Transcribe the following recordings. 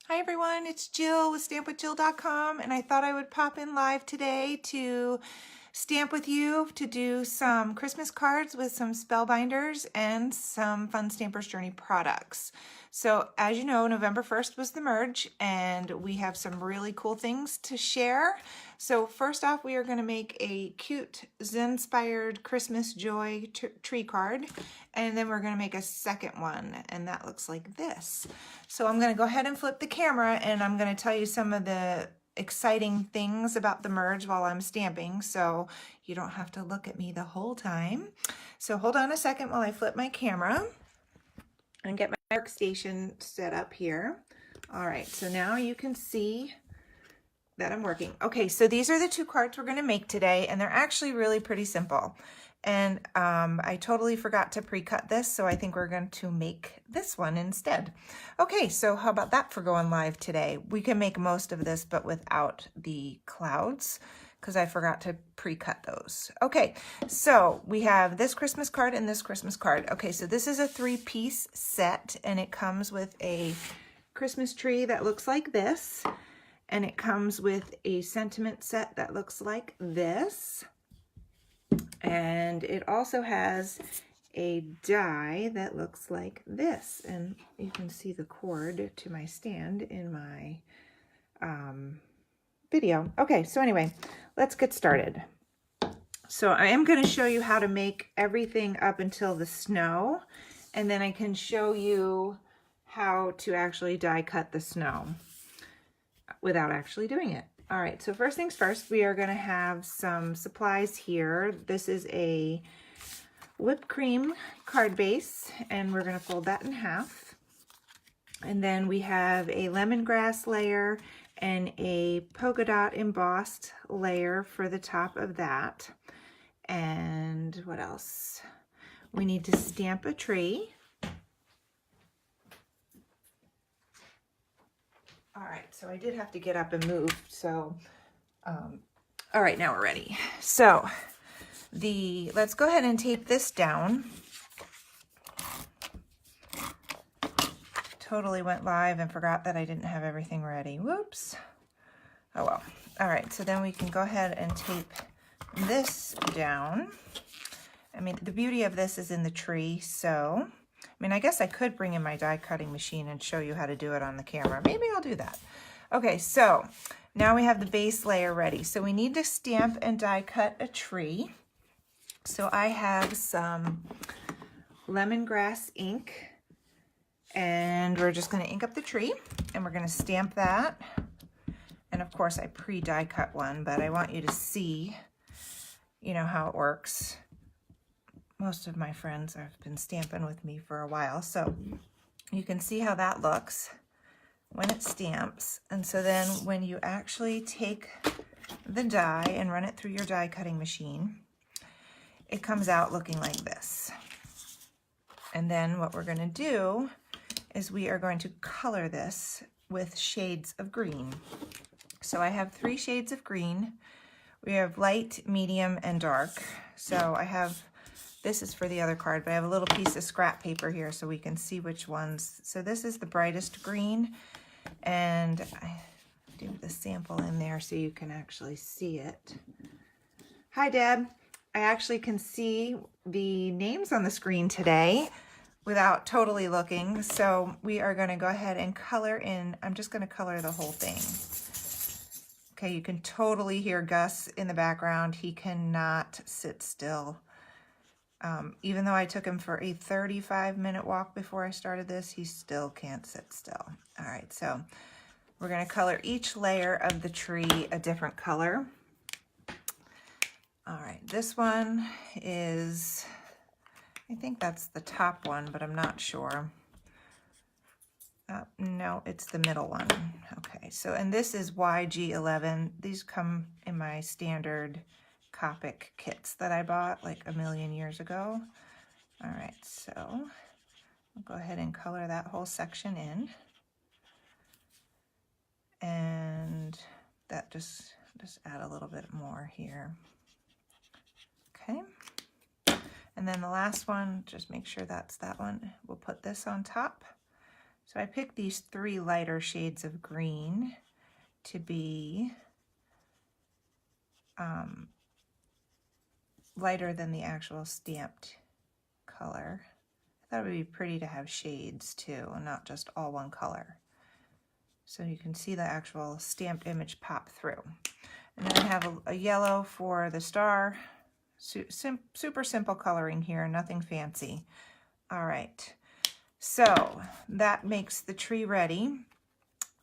Hi everyone, it's Jill with stampwithjill.com, and I thought I would pop in live today to stamp with you to do some Christmas cards with some Spellbinders and some Fun Stampers Journey products. So as you know, November 1st was the merge and we have some really cool things to share. So first off, we are going to make a cute Zenspired Christmas Joy tree card, and then we're going to make a second one, and that looks like this. So I'm going to go ahead and flip the camera and I'm going to tell you some of the exciting things about the merge while I'm stamping, so you don't have to look at me the whole time. So hold on a second while I flip my camera and get my workstation set up here. All right, so now you can see that I'm working. Okay, so these are the two cards we're going to make today, and they're actually really pretty simple. And I totally forgot to pre-cut this, so I think we're going to make this one instead. Okay, so how about that for going live today? We can make most of this, but without the clouds, because I forgot to pre-cut those. Okay, so we have this Christmas card and this Christmas card. Okay, so this is a 3-piece set, and it comes with a Christmas tree that looks like this, and it comes with a sentiment set that looks like this. And it also has a die that looks like this, and you can see the cord to my stand in my video. Okay, so anyway, let's get started. So I am going to show you how to make everything up until the snow, and then I can show you how to actually die cut the snow without actually doing it. All right, so first things first, we are going to have some supplies here. This is a whipped cream card base, and we're going to fold that in half. And then we have a lemongrass layer and a polka dot embossed layer for the top of that. And what else? We need to stamp a tree. All right, so I did have to get up and move, so, all right, now we're ready. So, let's go ahead and tape this down. Totally went live and forgot that I didn't have everything ready. Whoops. Oh well. All right, so then we can go ahead and tape this down. I mean, the beauty of this is in the tree, so... I mean, I guess I could bring in my die cutting machine and show you how to do it on the camera. Maybe I'll do that. Okay, so now we have the base layer ready. So we need to stamp and die cut a tree. So I have some lemongrass ink, and we're just going to ink up the tree, and we're going to stamp that. And of course, I pre-die cut one, but I want you to see, you know, how it works. Most of my friends have been stamping with me for a while, so you can see how that looks when it stamps. And so then when you actually take the die and run it through your die cutting machine, it comes out looking like this. And then what we're going to do is we are going to color this with shades of green. So I have 3 shades of green. We have light, medium, and dark. So I have... This is for the other card, but I have a little piece of scrap paper here so we can see which ones. So this is the brightest green, and I do the sample in there so you can actually see it. Hi, Deb. I actually can see the names on the screen today without totally looking. So we are going to go ahead and color in. I'm just going to color the whole thing. Okay, you can totally hear Gus in the background. He cannot sit still. Even though I took him for a 35-minute walk before I started this, he still can't sit still. All right, so we're going to color each layer of the tree a different color. All right, this one is, I think that's the top one, but I'm not sure. No, it's the middle one. Okay, so, and this is YG11. These come in my standard Copic kits that I bought like a million years ago. All right, so I'll go ahead and color that whole section in. And that just add a little bit more here. Okay. And then the last one, just make sure that's that one. We'll put this on top. So I picked these 3 lighter shades of green to be lighter than the actual stamped color. I thought it would be pretty to have shades too, and not just all one color. So you can see the actual stamped image pop through. And then I have a yellow for the star. Super simple coloring here, nothing fancy. All right, so that makes the tree ready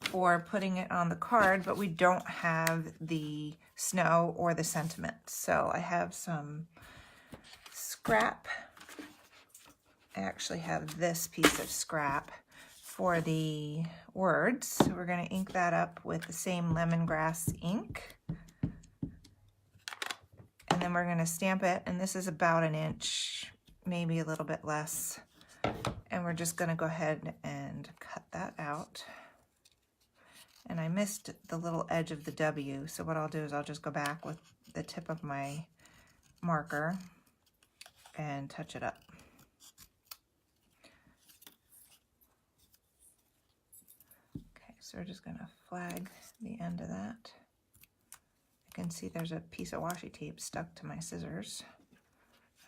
for putting it on the card, but we don't have the snow or the sentiment. So I have some scrap. I actually have this piece of scrap for the words. So we're going to ink that up with the same lemongrass ink. And then we're going to stamp it, and this is about 1 inch, maybe a little bit less. And we're just going to go ahead and cut that out. And I missed the little edge of the W, so what I'll do is I'll just go back with the tip of my marker and touch it up. Okay, so we're just going to flag the end of that. I can see there's a piece of washi tape stuck to my scissors.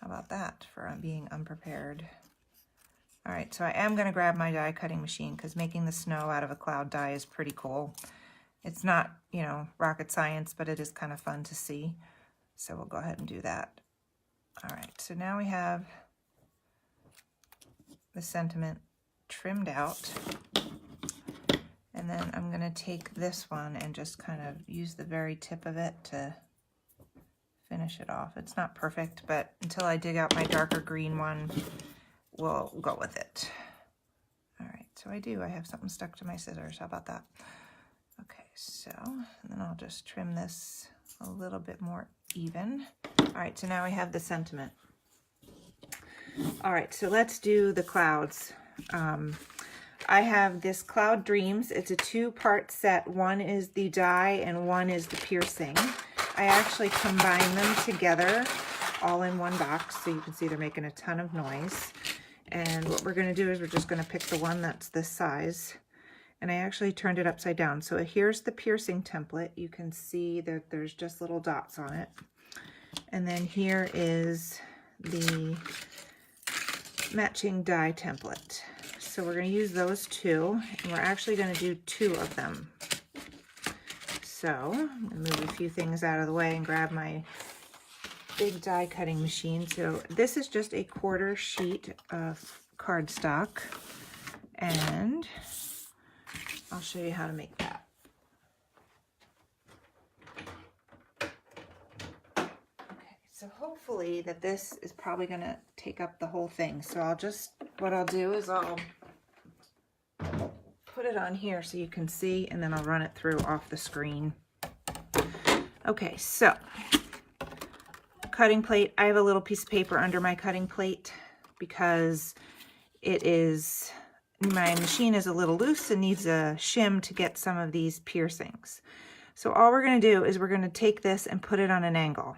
How about that for being unprepared? All right, so I am going to grab my die cutting machine because making the snow out of a cloud die is pretty cool. It's not, you know, rocket science, but it is kind of fun to see. So we'll go ahead and do that. All right, so now we have the sentiment trimmed out. And then I'm going to take this one and just kind of use the very tip of it to finish it off. It's not perfect, but until I dig out my darker green one, we'll go with it. All right, so I have something stuck to my scissors. How about that? Okay, so and then I'll just trim this a little bit more even. All right, so now we have the sentiment. All right, so let's do the clouds. I have this Cloud Dreams. It's a 2-part set. One is the die and one is the piercing. I actually combine them together all in one box, so you can see they're making a ton of noise. And what we're going to do is we're just going to pick the one that's this size. And I actually turned it upside down. So here's the piercing template. You can see that there's just little dots on it. And then here is the matching die template. So we're going to use those 2, and we're actually going to do 2 of them. So I'm going to move a few things out of the way and grab my big die cutting machine. So this is just a 1/4 sheet of cardstock, and I'll show you how to make that. Okay, so hopefully that this is probably going to take up the whole thing. So what I'll do is I'll put it on here so you can see, and then I'll run it through off the screen. Okay, so cutting plate. I have a little piece of paper under my cutting plate because my machine is a little loose and needs a shim to get some of these piercings. So all we're going to do is we're going to take this and put it on an angle.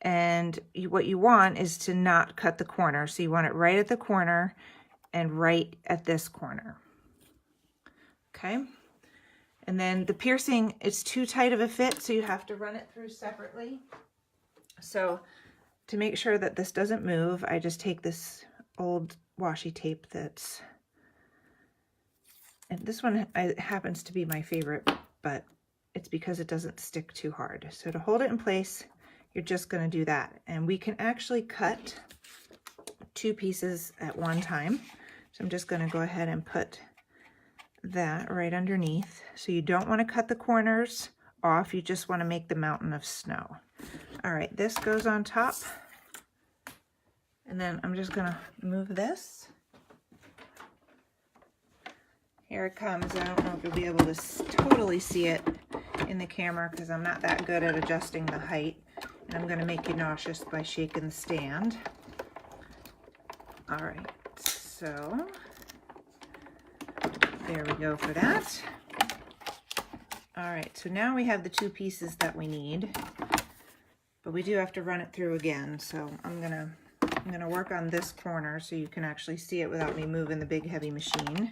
And what you want is to not cut the corner. So you want it right at the corner and right at this corner. Okay. And then the piercing, it's too tight of a fit, so you have to run it through separately. So to make sure that this doesn't move, I just take this old washi tape and this one happens to be my favorite, but it's because it doesn't stick too hard. So to hold it in place, you're just going to do that. And we can actually cut 2 pieces at one time. So I'm just going to go ahead and put that right underneath. So you don't want to cut the corners off, you just want to make the mountain of snow. All right, this goes on top. And then I'm just going to move this. Here it comes. I don't know if you'll be able to totally see it in the camera because I'm not that good at adjusting the height. And I'm going to make you nauseous by shaking the stand. All right, so there we go for that. All right, so now we have the 2 pieces that we need, but we do have to run it through again. So I'm gonna work on this corner so you can actually see it without me moving the big heavy machine.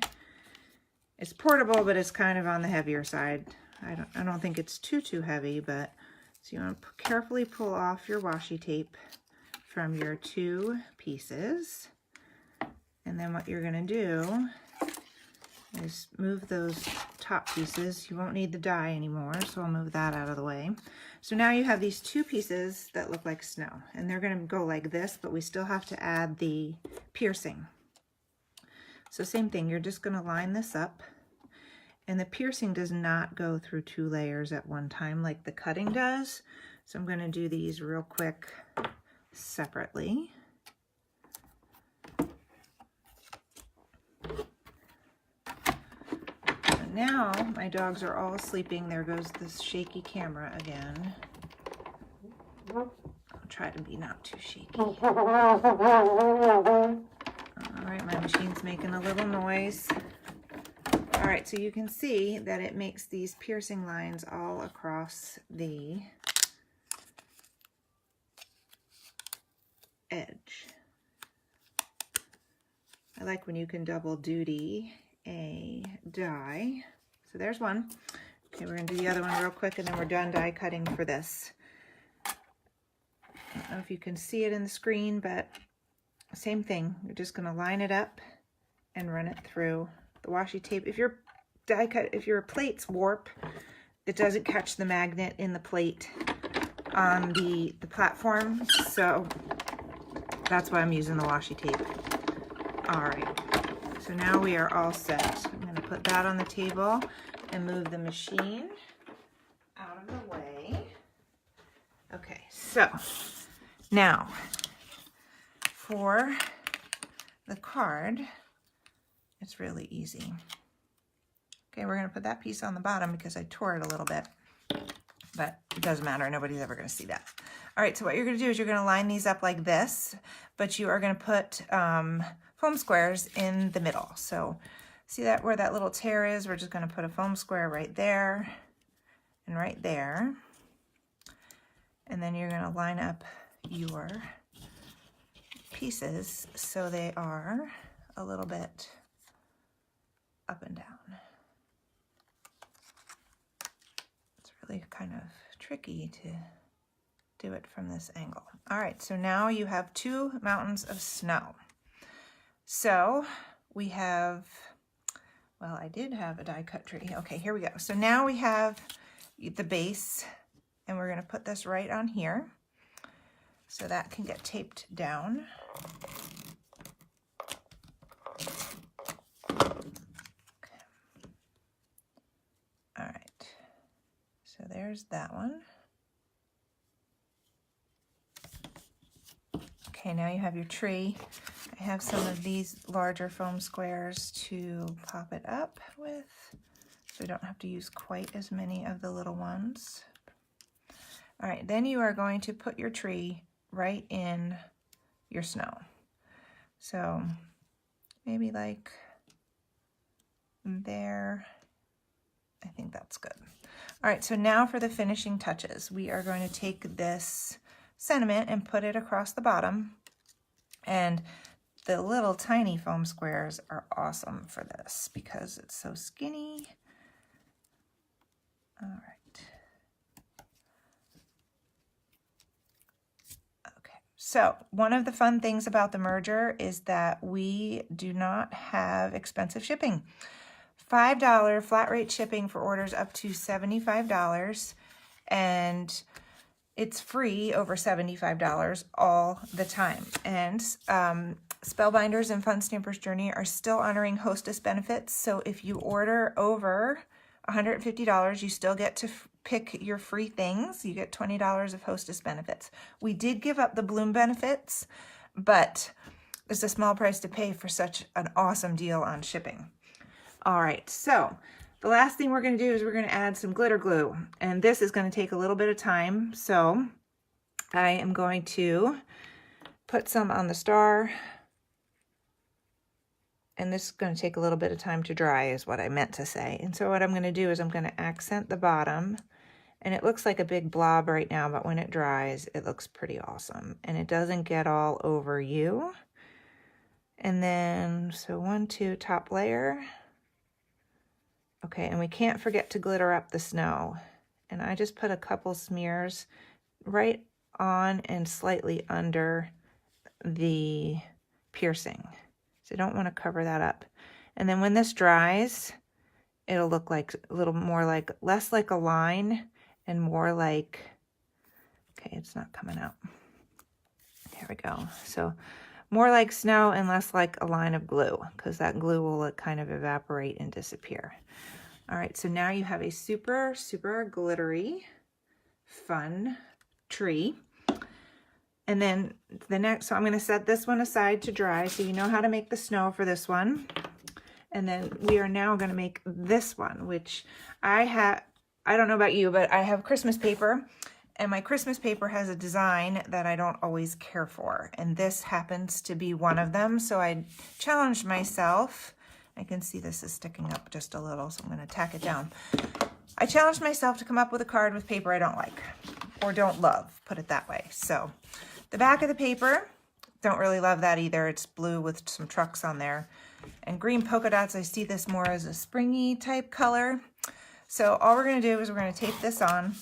It's portable, but it's kind of on the heavier side. I don't think it's too heavy, but so you want to carefully pull off your washi tape from your 2 pieces. And then what you're going to do is move those top pieces. You won't need the die anymore, so I'll move that out of the way. So now you have these 2 pieces that look like snow, and they're going to go like this, but we still have to add the piercing. So same thing, you're just going to line this up, and the piercing does not go through 2 layers at one time like the cutting does. So I'm going to do these real quick separately. Now my dogs are all sleeping. There goes this shaky camera again. I'll try to be not too shaky. All right, my machine's making a little noise. All right, so you can see that it makes these piercing lines all across the edge. I like when you can double duty a die. So there's one. Okay, we're going to do the other one real quick, and then we're done die cutting for this. I don't know if you can see it in the screen, but same thing. You're just going to line it up and run it through the washi tape. If your die cut, if your plates warp, it doesn't catch the magnet in the plate on the platform, so that's why I'm using the washi tape. All right. So now we are all set. I'm going to put that on the table and move the machine out of the way. Okay, so now for the card, it's really easy. Okay, we're going to put that piece on the bottom because I tore it a little bit, but it doesn't matter. Nobody's ever going to see that. All right, so what you're going to do is you're going to line these up like this, but you are going to put foam squares in the middle. So see that where that little tear is? We're just going to put a foam square right there and right there. And then you're going to line up your pieces so they are a little bit up and down. It's really kind of tricky to do it from this angle. All right, so now you have 2 mountains of snow. So we have, well, I did have a die cut tree. Okay, here we go. So now we have the base, and we're going to put this right on here so that can get taped down. Okay. All right, so there's that one. Okay, now you have your tree. I have some of these larger foam squares to pop it up with, so we don't have to use quite as many of the little ones. All right, then you are going to put your tree right in your snow. So maybe like there. I think that's good. All right, so now for the finishing touches. We are going to take this sentiment and put it across the bottom, and the little tiny foam squares are awesome for this because it's so skinny. All right. Okay, so one of the fun things about the merger is that we do not have expensive shipping. $5 flat rate shipping for orders up to $75, and it's free over $75 all the time. And Spellbinders and Fun Stampers Journey are still honoring hostess benefits. So if you order over $150, you still get to pick your free things. You get $20 of hostess benefits. We did give up the bloom benefits, but it's a small price to pay for such an awesome deal on shipping. All right, so the last thing we're going to do is we're going to add some glitter glue, and this is going to take a little bit of time. So I am going to put some on the star, and this is going to take a little bit of time to dry is what I meant to say. And so what I'm going to do is I'm going to accent the bottom, and it looks like a big blob right now, but when it dries, it looks pretty awesome, and it doesn't get all over you. And then, so 1, 2, top layer. Okay, and we can't forget to glitter up the snow. And I just put a couple smears right on and slightly under the piercing. So I don't want to cover that up. And then when this dries, it'll look like a little more like, less like a line and more like, okay, it's not coming out. There we go. So more like snow and less like a line of glue, because that glue will kind of evaporate and disappear. All right, so now you have a super, super glittery, fun tree. And then the next, so I'm going to set this one aside to dry, so you know how to make the snow for this one. And then we are now going to make this one, which I don't know about you, but I have Christmas paper, and my Christmas paper has a design that I don't always care for. And this happens to be one of them. So I challenged myself. I can see this is sticking up just a little, so I'm going to tack it down. I challenged myself to come up with a card with paper I don't like, or don't love, put it that way. So the back of the paper, don't really love that either. It's blue with some trucks on there. And green polka dots, I see this more as a springy type color. So all we're going to do is we're going to tape this on.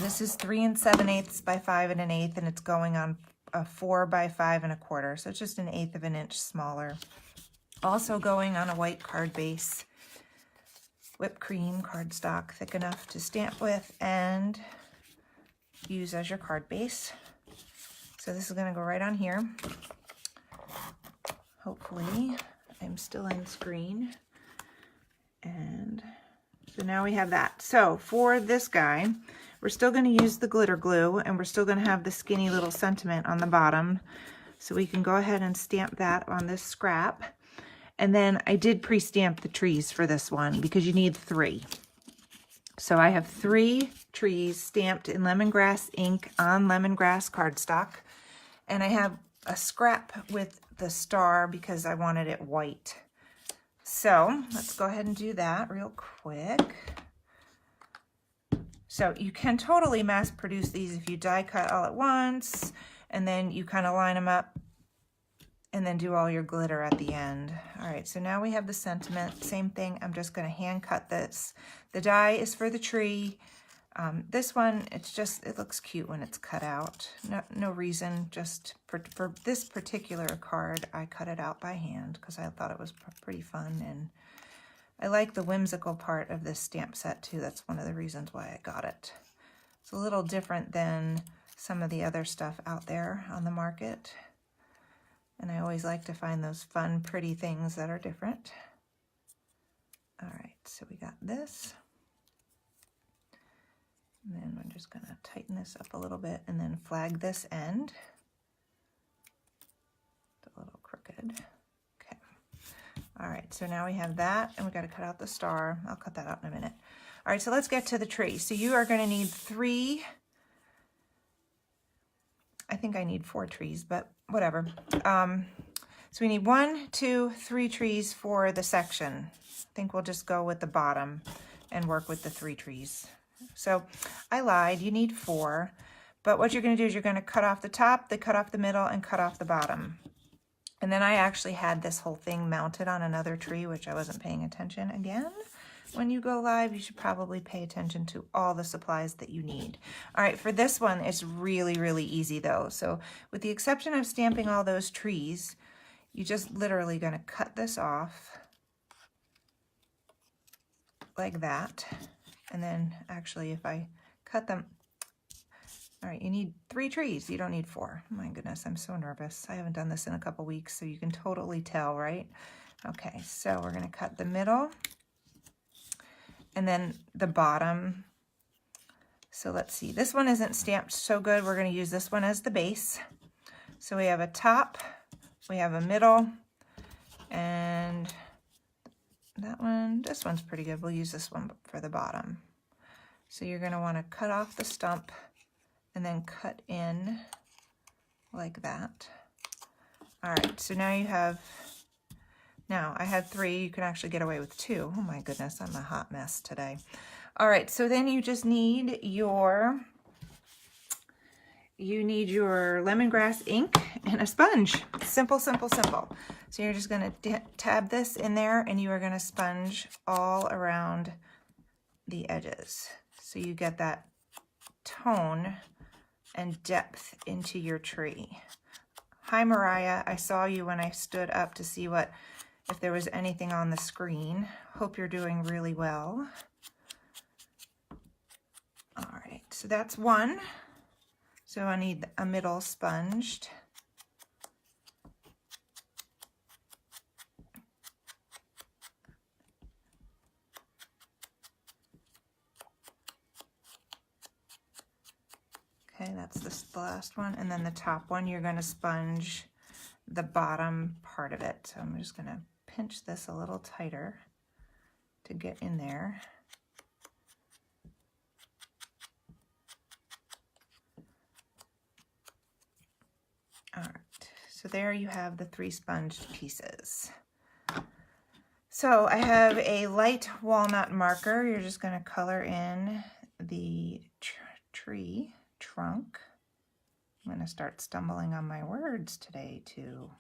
This is 3 7/8 by 5 1/8, and it's going on a 4 by 5 1/4. So it's just 1/8 of an inch smaller. Also going on a white card base. Whipped cream cardstock, thick enough to stamp with and use as your card base. So this is going to go right on here. Hopefully I'm still in screen. And so now we have that. So for this guy, we're still going to use the glitter glue, and we're still going to have the skinny little sentiment on the bottom. So we can go ahead and stamp that on this scrap. And then I did pre-stamp the trees for this one because you need 3. So I have 3 trees stamped in lemongrass ink on lemongrass cardstock. And I have a scrap with the star because I wanted it white. So let's go ahead and do that real quick. So you can totally mass produce these if you die cut all at once, and then you kind of line them up and then do all your glitter at the end. All right, so now we have the sentiment. Same thing, I'm just going to hand cut this. The die is for the tree. This one, it looks cute when it's cut out. No reason, just for this particular card, I cut it out by hand because I thought it was pretty fun, and I like the whimsical part of this stamp set too. That's one of the reasons why I got it. It's a little different than some of the other stuff out there on the market. And I always like to find those fun, pretty things that are different. All right, so we got this. And then we're just gonna tighten this up a little bit and then flag this end. It's a little crooked. Okay. All right, so now we have that, and we gotta cut out the star. I'll cut that out in a minute. All right, so let's get to the tree. So you are gonna need 3, I think I need 4 trees, but whatever. So we need 1, 2, 3 trees for the section. I think we'll just go with the bottom and work with the 3 trees. So I lied, you need 4, but what you're going to do is you're going to cut off the top, then cut off the middle, and cut off the bottom. And then I actually had this whole thing mounted on another tree, which I wasn't paying attention. Again, when you go live, you should probably pay attention to all the supplies that you need. All right, for this one, it's really, really easy though. So with the exception of stamping all those trees, you just literally going to cut this off like that. And then actually if I cut them, all right, you need 3 trees. You don't need 4. Oh my goodness, I'm so nervous. I haven't done this in a couple weeks, so you can totally tell, right? Okay, so we're going to cut the middle and then the bottom. So let's see, this one isn't stamped so good. We're going to use this one as the base. So we have a top, we have a middle, and that one, this one's pretty good. We'll use this one for the bottom. So you're going to want to cut off the stump and then cut in like that. All right, so now you have, now I had 3, you can actually get away with 2. Oh my goodness, I'm a hot mess today. All right, so then you just need your you need your lemongrass ink and a sponge. Simple, simple, simple. So you're just going to tab this in there and you are going to sponge all around the edges. So you get that tone and depth into your tree. Hi Mariah, I saw you when I stood up to see if there was anything on the screen. Hope you're doing really well. All right, so that's one. So I need a middle sponged. Okay, that's the last one. And then the top one, you're going to sponge the bottom part of it. So I'm just going to pinch this a little tighter to get in there. All right, so there you have the 3 sponged pieces. So I have a light walnut marker. You're just going to color in the tree trunk. I'm going to start stumbling on my words today too.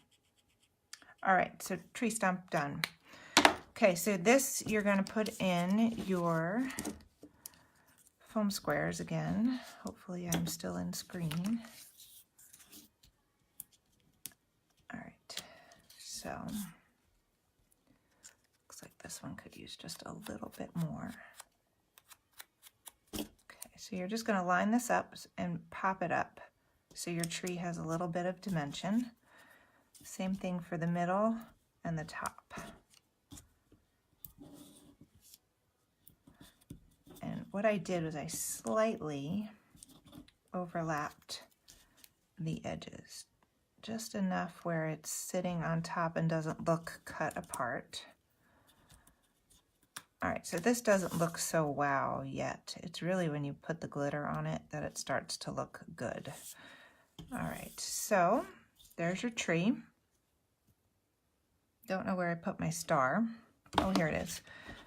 All right, so tree stump done. Okay, so this you're going to put in your foam squares again. Hopefully I'm still in screen. All right, so looks like this one could use just a little bit more. Okay, so you're just going to line this up and pop it up so your tree has a little bit of dimension. Same thing for the middle and the top. And what I did was I slightly overlapped the edges, just enough where it's sitting on top and doesn't look cut apart. All right, so this doesn't look so wow yet. It's really when you put the glitter on it that it starts to look good. All right, so there's your tree. Don't know where I put my star. Oh, here it is.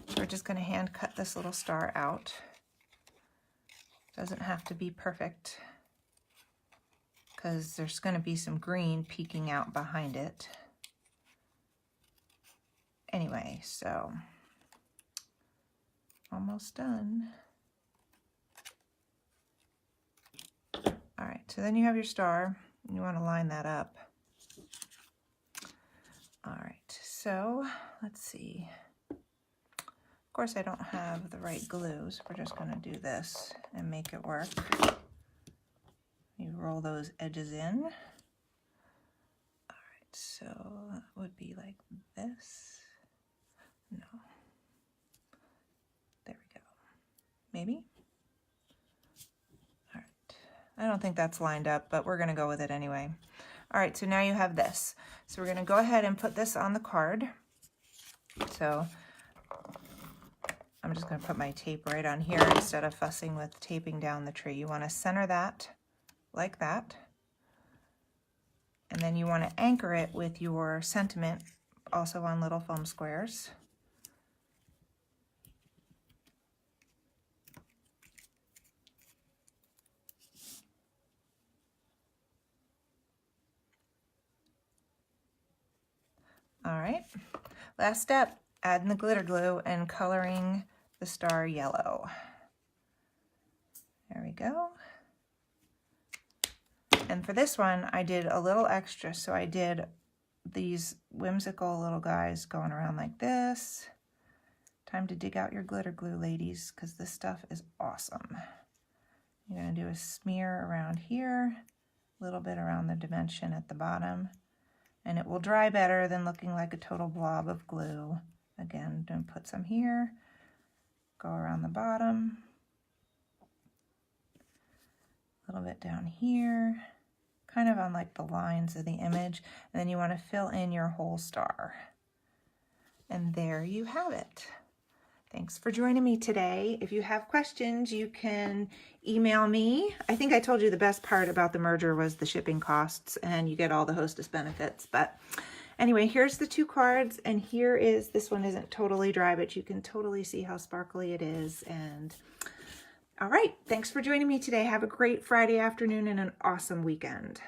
So we're just going to hand cut this little star out. Doesn't have to be perfect because there's going to be some green peeking out behind it. Anyway, so almost done. All right, so then you have your star. You want to line that up. All right, so let's see. Of course, I don't have the right glue, so we're just going to do this and make it work. You roll those edges in. All right, so that would be like this. No. There we go. Maybe? All right. I don't think that's lined up, but we're going to go with it anyway. All right, so now you have this. So we're going to go ahead and put this on the card. So I'm just going to put my tape right on here instead of fussing with taping down the tree. You want to center that like that. And then you want to anchor it with your sentiment also on little foam squares. All right, last step, adding the glitter glue and coloring the star yellow. There we go. And for this one, I did a little extra. So I did these whimsical little guys going around like this. Time to dig out your glitter glue, ladies, because this stuff is awesome. You're going to do a smear around here, a little bit around the dimension at the bottom. And it will dry better than looking like a total blob of glue. Again, don't put some here, go around the bottom, a little bit down here, kind of on like the lines of the image, and then you want to fill in your whole star. And there you have it. Thanks for joining me today. If you have questions, you can email me. I think I told you the best part about the merger was the shipping costs, and you get all the hostess benefits. But anyway, here's the 2 cards, and here is, this one isn't totally dry, but you can totally see how sparkly it is. And All right, thanks for joining me today. Have a great Friday afternoon and an awesome weekend.